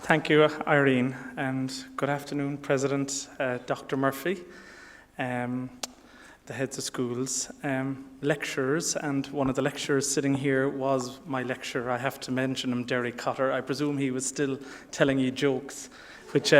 Thank you, Irene, and good afternoon, President Dr. Murphy, the heads of schools, lecturers, and one of the lecturers sitting here was my lecturer. I have to mention him, Derek Cotter. I presume he was still telling you jokes, which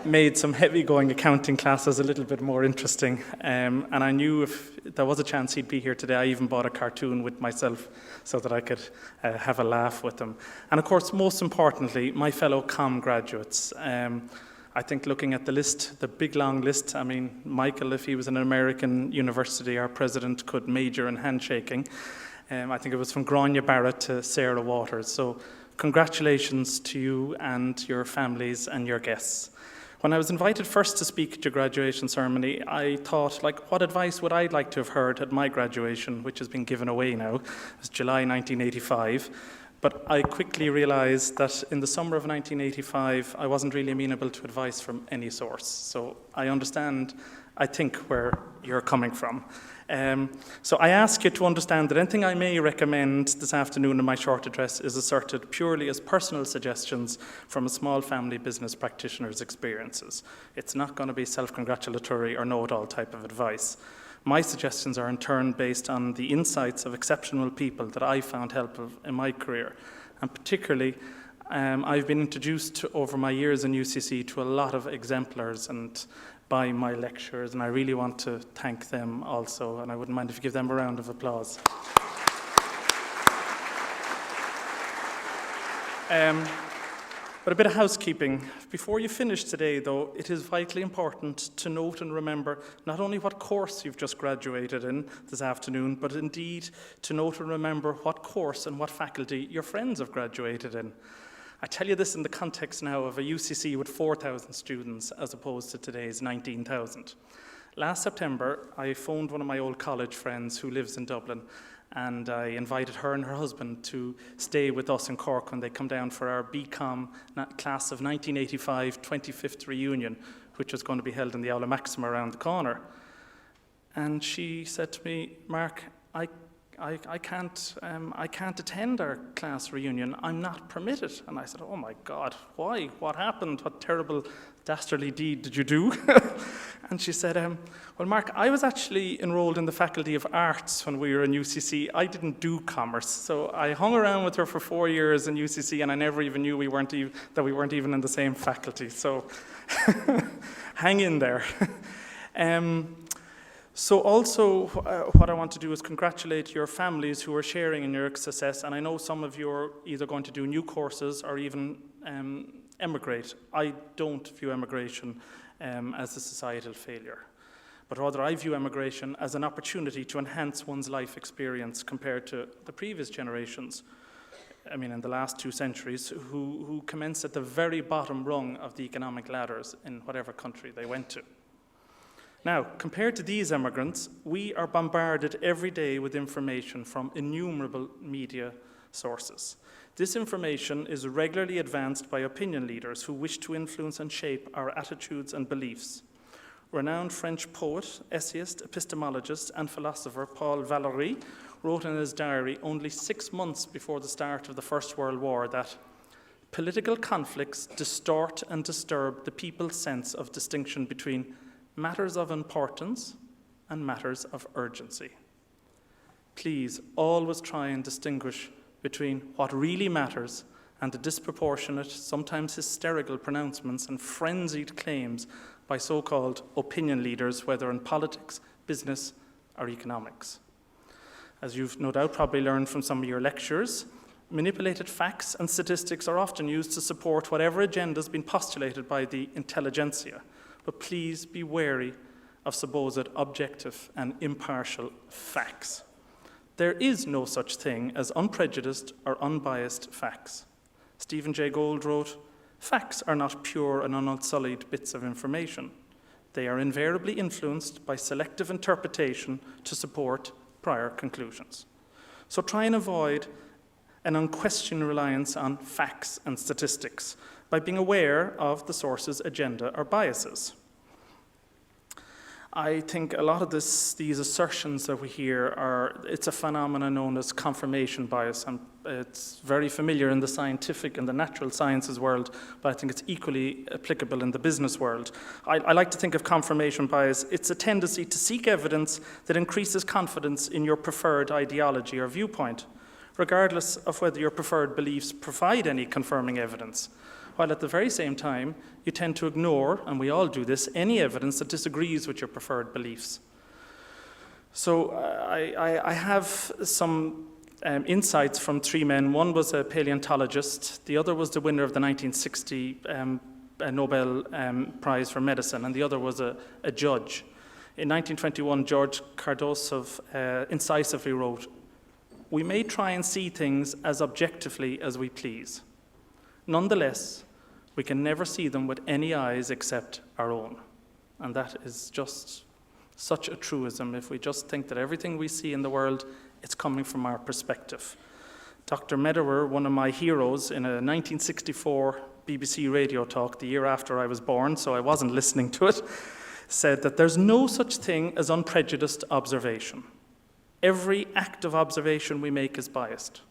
made some heavy-going accounting classes a little bit more interesting. And I knew if there was a chance he'd be here today, I even bought a cartoon with myself so that I could have a laugh with him. And of course, most importantly, my fellow COM graduates. I think looking at the list, the big long list, I mean, Michael, if he was in an American university, our president could major in handshaking. I think it was from Grania Barrett to Sarah Waters. So congratulations to you and your families and your guests. When I was invited first to speak at your graduation ceremony, I thought, what advice would I like to have heard at my graduation, which has been given away now. It was July 1985. But I quickly realized that in the summer of 1985, I wasn't really amenable to advice from any source. So I understand, I think, where you're coming from. So I ask you to understand that anything I may recommend this afternoon in my short address is asserted purely as personal suggestions from a small family business practitioner's experiences. It's not going to be self-congratulatory or know-it-all type of advice. My suggestions are in turn based on the insights of exceptional people that I found helpful in my career. And particularly, I've been introduced over my years in UCC to a lot of exemplars and by my lecturers, and I really want to thank them also, and I wouldn't mind if you give them a round of applause. But a bit of housekeeping. Before you finish today, though, it is vitally important to note and remember not only what course you've just graduated in this afternoon, but indeed to note and remember what course and what faculty your friends have graduated in. I tell you this in the context now of a UCC with 4,000 students as opposed to today's 19,000. Last September, I phoned one of my old college friends who lives in Dublin, and I invited her and her husband to stay with us in Cork when they come down for our BCom class of 1985 25th reunion, which was going to be held in the Aula Maxima around the corner. And she said to me, "Mark, I can't attend our class reunion. I'm not permitted." And I said, "Oh my God, why? What happened? What terrible dastardly deed did you do?" And she said, "Well, Mark, I was actually enrolled in the Faculty of Arts when we were in UCC. I didn't do commerce. So I hung around with her for 4 years in UCC, and I never even knew that we weren't even in the same faculty. So hang in there." So also, what I want to do is congratulate your families who are sharing in your success, and I know some of you are either going to do new courses or even emigrate. I don't view emigration as a societal failure, but rather I view emigration as an opportunity to enhance one's life experience compared to the previous generations, I mean in the last 2 centuries, who commenced at the very bottom rung of the economic ladders in whatever country they went to. Now, compared to these emigrants, we are bombarded every day with information from innumerable media sources. This information is regularly advanced by opinion leaders who wish to influence and shape our attitudes and beliefs. Renowned French poet, essayist, epistemologist, and philosopher Paul Valéry wrote in his diary only 6 months before the start of the First World War that political conflicts distort and disturb the people's sense of distinction between matters of importance and matters of urgency. Please always try and distinguish between what really matters and the disproportionate, sometimes hysterical pronouncements and frenzied claims by so-called opinion leaders, whether in politics, business, or economics. As you've no doubt probably learned from some of your lectures, manipulated facts and statistics are often used to support whatever agenda has been postulated by the intelligentsia. But please be wary of supposed objective and impartial facts. There is no such thing as unprejudiced or unbiased facts. Stephen Jay Gould wrote, "Facts are not pure and unsullied bits of information. They are invariably influenced by selective interpretation to support prior conclusions." So try and avoid an unquestioned reliance on facts and statistics by being aware of the source's agenda or biases. I think a lot of these assertions that we hear it's a phenomenon known as confirmation bias, and it's very familiar in the scientific and the natural sciences world, but I think it's equally applicable in the business world. I like to think of confirmation bias. It's a tendency to seek evidence that increases confidence in your preferred ideology or viewpoint, regardless of whether your preferred beliefs provide any confirming evidence, while at the very same time, you tend to ignore, and we all do this, any evidence that disagrees with your preferred beliefs. So I have some insights from three men. One was a paleontologist, the other was the winner of the 1960 Nobel Prize for Medicine, and the other was a judge. In 1921, George Kardashev incisively wrote, "We may try and see things as objectively as we please. Nonetheless, we can never see them with any eyes except our own." And that is just such a truism. If we just think that everything we see in the world, it's coming from our perspective. Dr. Medewer, one of my heroes, in a 1964 BBC radio talk, the year after I was born, so I wasn't listening to it, said that there's no such thing as unprejudiced observation. Every act of observation we make is biased.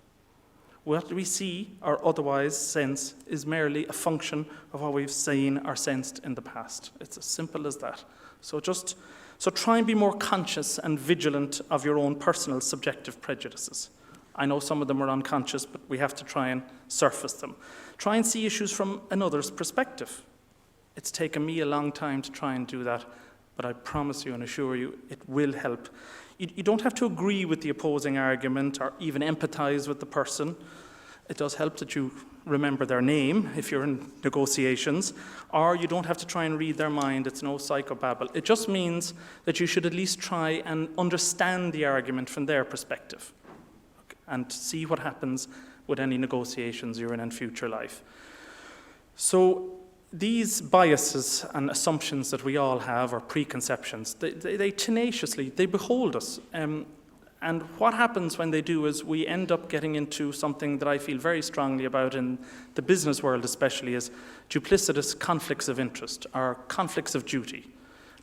What we see or otherwise sense is merely a function of what we've seen or sensed in the past. It's as simple as that. So try and be more conscious and vigilant of your own personal subjective prejudices. I know some of them are unconscious, but we have to try and surface them. Try and see issues from another's perspective. It's taken me a long time to try and do that, but I promise you and assure you it will help. You don't have to agree with the opposing argument or even empathize with the person. It does help that you remember their name if you're in negotiations, or you don't have to try and read their mind. It's no psychobabble. It just means that you should at least try and understand the argument from their perspective and see what happens with any negotiations you're in future life. So these biases and assumptions that we all have, or preconceptions, they tenaciously, they behold us. And what happens when they do is we end up getting into something that I feel very strongly about in the business world especially, is duplicitous conflicts of interest, or conflicts of duty.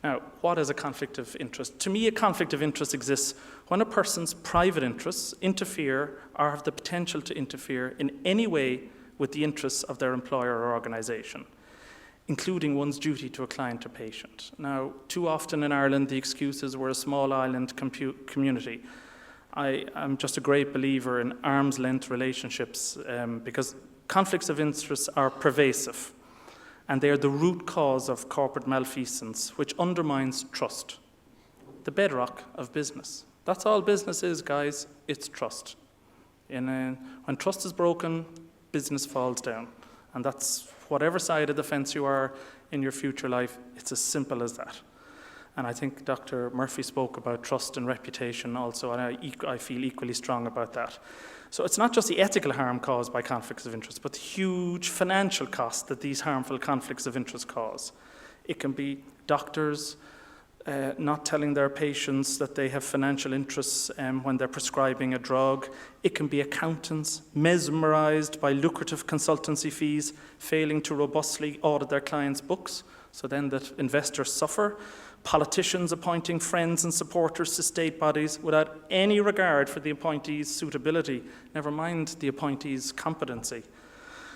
Now, what is a conflict of interest? To me, a conflict of interest exists when a person's private interests interfere or have the potential to interfere in any way with the interests of their employer or organization, including one's duty to a client or patient. Now, too often in Ireland, the excuse is we're a small island community. I am just a great believer in arm's length relationships because conflicts of interest are pervasive, and they are the root cause of corporate malfeasance, which undermines trust, the bedrock of business. That's all business is, guys. It's trust. When trust is broken, business falls down, and that's whatever side of the fence you are in your future life. It's as simple as that. And I think Dr. Murphy spoke about trust and reputation also, and I feel equally strong about that. So it's not just the ethical harm caused by conflicts of interest, but the huge financial cost that these harmful conflicts of interest cause. It can be doctors not telling their patients that they have financial interests when they're prescribing a drug. It can be accountants mesmerized by lucrative consultancy fees, failing to robustly audit their clients' books, so then that investors suffer. Politicians appointing friends and supporters to state bodies without any regard for the appointee's suitability, never mind the appointee's competency.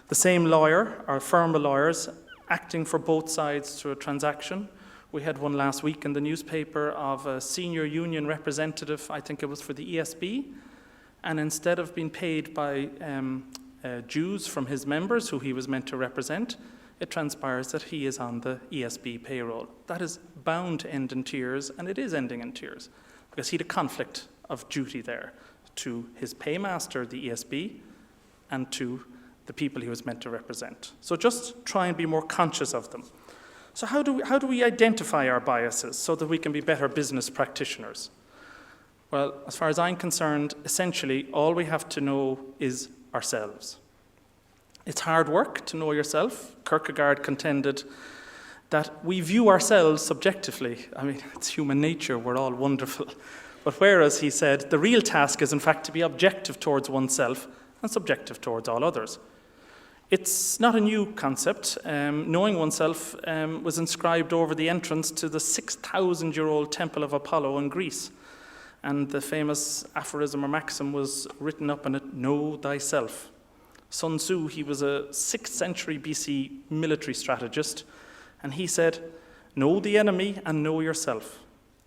The same lawyer or firm of lawyers acting for both sides through a transaction. We had one last week in the newspaper of a senior union representative, I think it was for the ESB, and instead of being paid by dues from his members who he was meant to represent, it transpires that he is on the ESB payroll. That is bound to end in tears, and it is ending in tears, because he had a conflict of duty there to his paymaster, the ESB, and to the people he was meant to represent. So just try and be more conscious of them. So how do we identify our biases so that we can be better business practitioners? Well, as far as I'm concerned, essentially all we have to know is ourselves. It's hard work to know yourself. Kierkegaard contended that we view ourselves subjectively. I mean, it's human nature, we're all wonderful. But whereas, he said, the real task is in fact to be objective towards oneself and subjective towards all others. It's not a new concept. Knowing oneself was inscribed over the entrance to the 6,000-year-old Temple of Apollo in Greece. And the famous aphorism or maxim was written up in it, know thyself. Sun Tzu, he was a 6th century BC military strategist, and he said, know the enemy and know yourself.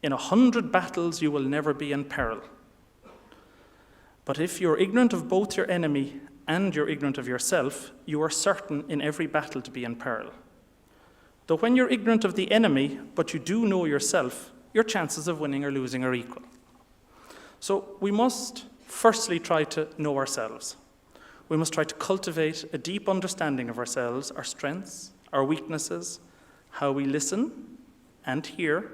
In 100 battles you will never be in peril. But if you're ignorant of both your enemy and you're ignorant of yourself, you are certain in every battle to be in peril. Though when you're ignorant of the enemy, but you do know yourself, your chances of winning or losing are equal. So we must firstly try to know ourselves. We must try to cultivate a deep understanding of ourselves, our strengths, our weaknesses, how we listen and hear,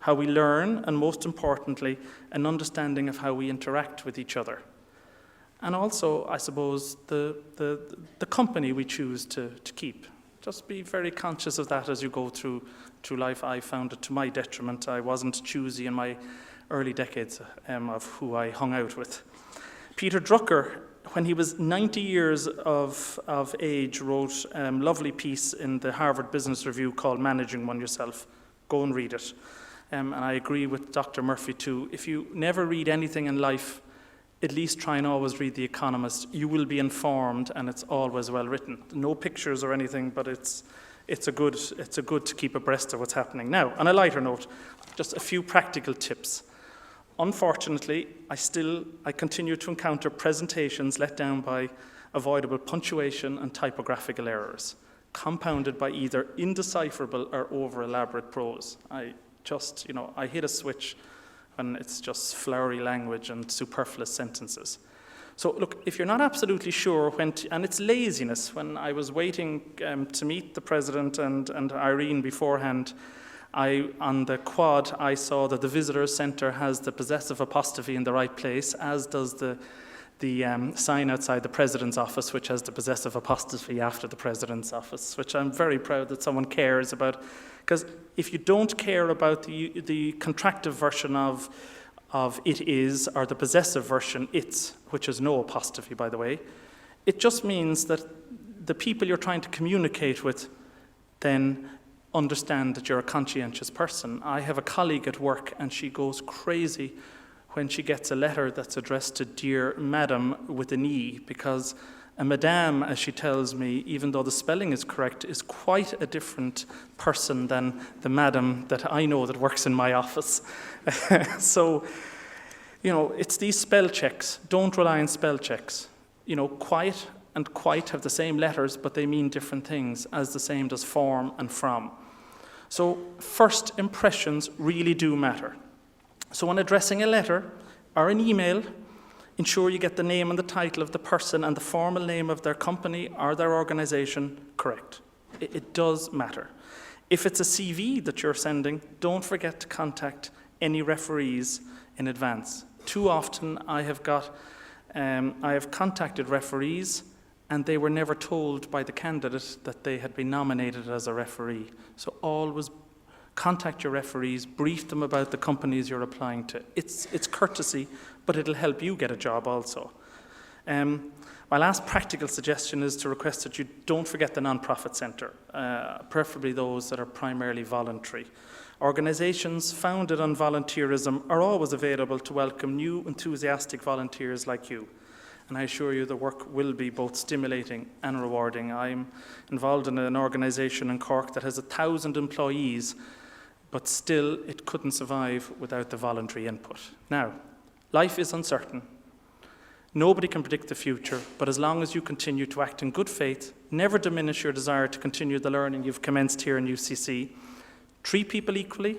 how we learn, and most importantly, an understanding of how we interact with each other. And also, I suppose, the company we choose to keep. Just be very conscious of that as you go through life. I found it to my detriment. I wasn't choosy in my early decades of who I hung out with. Peter Drucker, when he was 90 years of age, wrote a lovely piece in the Harvard Business Review called Managing One Yourself. Go and read it. And I agree with Dr. Murphy too. If you never read anything in life, at least try and always read The Economist. You will be informed, and it's always well written. No pictures or anything, but it's a good to keep abreast of what's happening. Now, on a lighter note, just a few practical tips. Unfortunately, I continue to encounter presentations let down by avoidable punctuation and typographical errors, compounded by either indecipherable or over-elaborate prose. I hit a switch when it's just flowery language and superfluous sentences. So look, if you're not absolutely sure and it's laziness. When I was waiting to meet the President and Irene beforehand, on the quad, I saw that the Visitor Centre has the possessive apostrophe in the right place, as does the sign outside the President's office, which has the possessive apostrophe after the President's office, which I'm very proud that someone cares about. Because if you don't care about the contractive version of it is, or the possessive version it's, which has no apostrophe, by the way, it just means that the people you're trying to communicate with then understand that you're a conscientious person. I have a colleague at work, and she goes crazy when she gets a letter that's addressed to Dear Madam with an E, because a madame, as she tells me, even though the spelling is correct, is quite a different person than the madam that I know that works in my office. So, it's these spell checks. Don't rely on spell checks. Quiet and quite have the same letters, but they mean different things, as the same does form and from. So first impressions really do matter. So when addressing a letter or an email, ensure you get the name and the title of the person and the formal name of their company or their organization correct. It does matter. If it's a CV that you're sending, don't forget to contact any referees in advance. Too often I have contacted referees and they were never told by the candidate that they had been nominated as a referee. So always contact your referees, brief them about the companies you're applying to. It's courtesy, but it'll help you get a job also. My last practical suggestion is to request that you don't forget the non-profit centre, preferably those that are primarily voluntary. Organisations founded on volunteerism are always available to welcome new, enthusiastic volunteers like you. And I assure you the work will be both stimulating and rewarding. I'm involved in an organisation in Cork that has 1,000 employees, but still it couldn't survive without the voluntary input. Now, life is uncertain. Nobody can predict the future, but as long as you continue to act in good faith, never diminish your desire to continue the learning you've commenced here in UCC, treat people equally,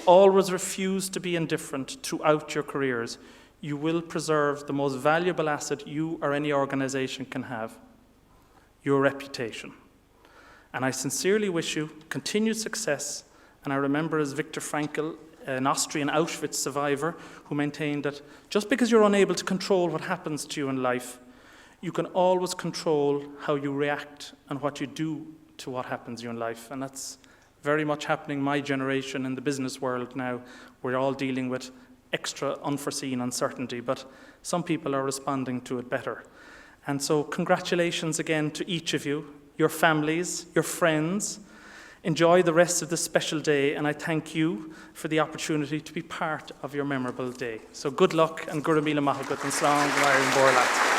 always refuse to be indifferent throughout your careers, you will preserve the most valuable asset you or any organisation can have, your reputation. And I sincerely wish you continued success. And I remember as Viktor Frankl, an Austrian Auschwitz survivor, who maintained that just because you're unable to control what happens to you in life, you can always control how you react and what you do to what happens to you in life. And that's very much happening in my generation in the business world now. We're all dealing with extra unforeseen uncertainty, but some people are responding to it better. And so congratulations again to each of you, your families, your friends. Enjoy the rest of this special day, and I thank you for the opportunity to be part of your memorable day. So good luck and Gura Míle Maith Agat and Slán Ghair Borlat.